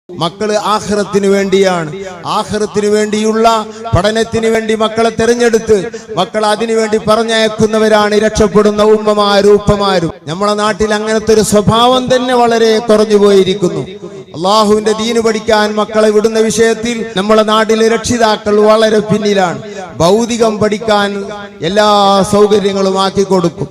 മക്കള് ആഖിറത്തിന് വേണ്ടിയാണ്. ആഖിറത്തിന് വേണ്ടിയുള്ള പഠനത്തിന് വേണ്ടി മക്കളെ തെരഞ്ഞെടുത്ത് മക്കൾ അതിനു വേണ്ടി പറഞ്ഞയക്കുന്നവരാണ് രക്ഷപ്പെടുന്ന ഉമ്മമാരും ഉപ്പമാരും. നമ്മളെ നാട്ടിൽ അങ്ങനത്തെ ഒരു സ്വഭാവം തന്നെ വളരെ കുറഞ്ഞു പോയിരിക്കുന്നു. അള്ളാഹുവിന്റെ ദീന് പഠിക്കാൻ മക്കളെ വിടുന്ന വിഷയത്തിൽ നമ്മളെ നാട്ടിലെ രക്ഷിതാക്കൾ വളരെ പിന്നിലാണ്. ഭൗതികം പഠിക്കാൻ എല്ലാ സൗകര്യങ്ങളും ആക്കി കൊടുക്കും.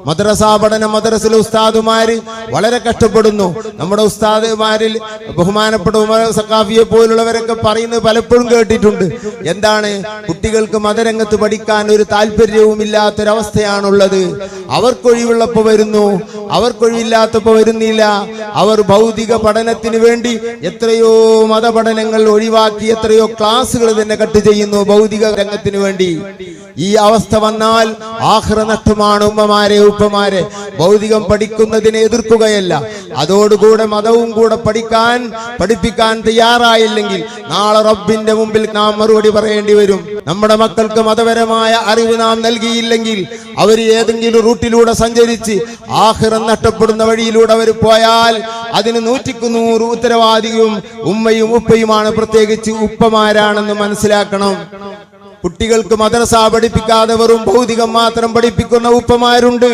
മദ്രസ പഠനം, മദ്രസയിലെ ഉസ്താദുമാര് വളരെ കഷ്ടപ്പെടുന്നു. നമ്മുടെ ഉസ്താദുമാരിൽ ബഹുമാനപ്പെട്ട ഉമർ സഖാഫിയെ പോലുള്ളവരൊക്കെ പറയുന്നത് പലപ്പോഴും കേട്ടിട്ടുണ്ട്. എന്താണ്, കുട്ടികൾക്ക് മതരംഗത്ത് പഠിക്കാൻ ഒരു താല്പര്യവും ഇല്ലാത്തൊരവസ്ഥയാണുള്ളത്. അവർക്കൊഴിവുള്ളപ്പോ വരുന്നു, അവർക്കൊഴിവില്ലാത്തപ്പോ വരുന്നില്ല. അവർ ഭൗതിക പഠനത്തിന് വേണ്ടി എത്രയോ മതപഠനങ്ങൾ ഒഴിവാക്കി എത്രയോ ക്ലാസുകൾ തന്നെ കട്ട് ചെയ്യുന്നു ഭൗതിക രംഗത്തിന് വേണ്ടി. ഈ അവസ്ഥ വന്നാൽ ആഖിറ നഷ്ടമാണ്. ഉമ്മമാരെ ഉപ്പമാരെ, ഭൗതികം പഠിക്കുന്നതിനെ എതിർക്കുകയല്ല, അതോടുകൂടെ മതവും കൂടെ പഠിപ്പിക്കാൻ തയ്യാറായില്ലെങ്കിൽ നാളെ റബ്ബിന്റെ മുമ്പിൽ നാം മറുപടി പറയേണ്ടി വരും. നമ്മുടെ മക്കൾക്ക് മതപരമായ അറിവ് നാം നൽകിയില്ലെങ്കിൽ അവർ ഏതെങ്കിലും റൂട്ടിലൂടെ സഞ്ചരിച്ച് ആഖിറം നഷ്ടപ്പെടുന്ന വഴിയിലൂടെ അവർ പോയാൽ അതിന് 100% ഉത്തരവാദിയും ഉമ്മയും ഉപ്പയുമാണ്. പ്രത്യേകിച്ച് ഉപ്പമാരാണെന്ന് മനസ്സിലാക്കണം. കുട്ടികൾക്ക് മദ്രസ പഠിപ്പിക്കാതെ വെറും ഭൗതികം മാത്രം പഠിപ്പിക്കുന്ന ഉപ്പമാരുണ്ട്,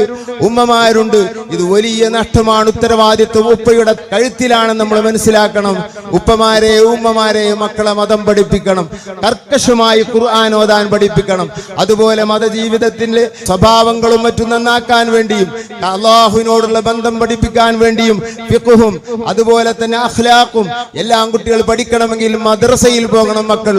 ഉമ്മമാരുണ്ട്. ഇത് വലിയ നഷ്ടമാണ്. ഉത്തരവാദിത്വം ഉപ്പയുടെ കഴുത്തിലാണെന്ന് നമ്മൾ മനസ്സിലാക്കണം. ഉപ്പമാരെ ഉമ്മമാരെ മക്കളെ മതം പഠിപ്പിക്കണം. കർക്കശമായി ഖുർആൻ ഓതാൻ പഠിപ്പിക്കണം. അതുപോലെ മതജീവിതത്തിന്റെ സ്വഭാവങ്ങളും മറ്റും നന്നാക്കാൻ വേണ്ടിയും അല്ലാഹുവിനോടുള്ള ബന്ധം പഠിപ്പിക്കാൻ വേണ്ടിയും ഫിഖ്ഹും അതുപോലെ തന്നെ അഖ്ലാഖും എല്ലാം കുട്ടികൾ പഠിക്കണമെങ്കിൽ മദ്രസയിൽ പോകണം മക്കൾ.